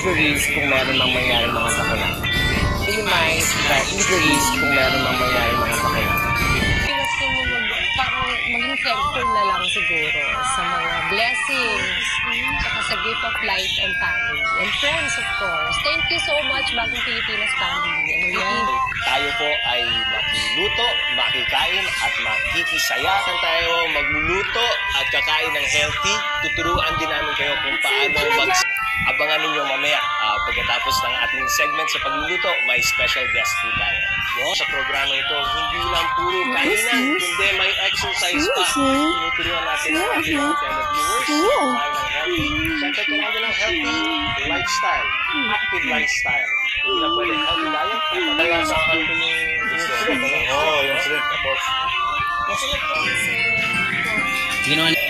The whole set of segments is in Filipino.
injuries kung meron mang mangyari mga sakuna. Minimize the injuries kung meron mang mangyari mga sakuna. Parang maging thankful na lang siguro sa mga blessings, saka sa gift of life and family. And friends, of course. Thank you so much, Bagong Pilipinas family. And tayo po ay magluluto, makikain at makikisaya. Tayo magluluto at kakain ng healthy. Tuturuan din namin kayo kung paano abangan ninyo mamaya. Pagkatapos ng ating segment sa pagluluto, may special guest po tayo. Sa programa ito, hindi lang puro kainan, kundi may exercise pa. Tinuturuan natin ang ating mga televiewers. Kumain ng healthy. Siyempre, kailangan ng healthy lifestyle, active lifestyle. Hindi na pwede healthy diet. Kaya sa akin yung shrimp. Oo, yung shrimp. Tapos, ginawa niya.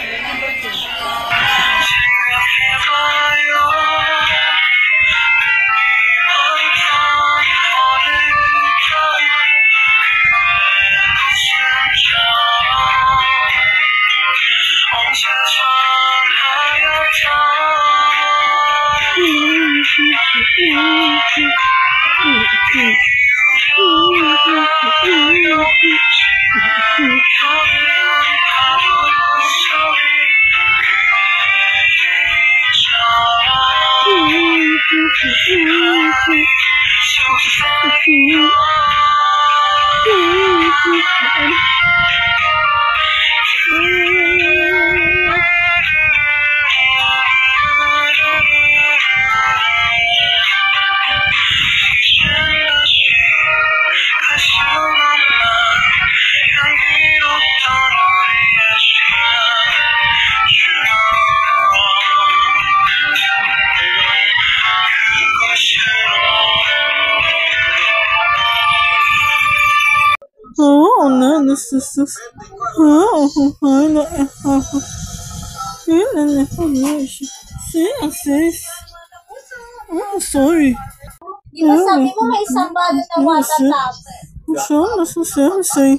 Sorry. Di ba sabi mo may isang balo na water tap? Sorry.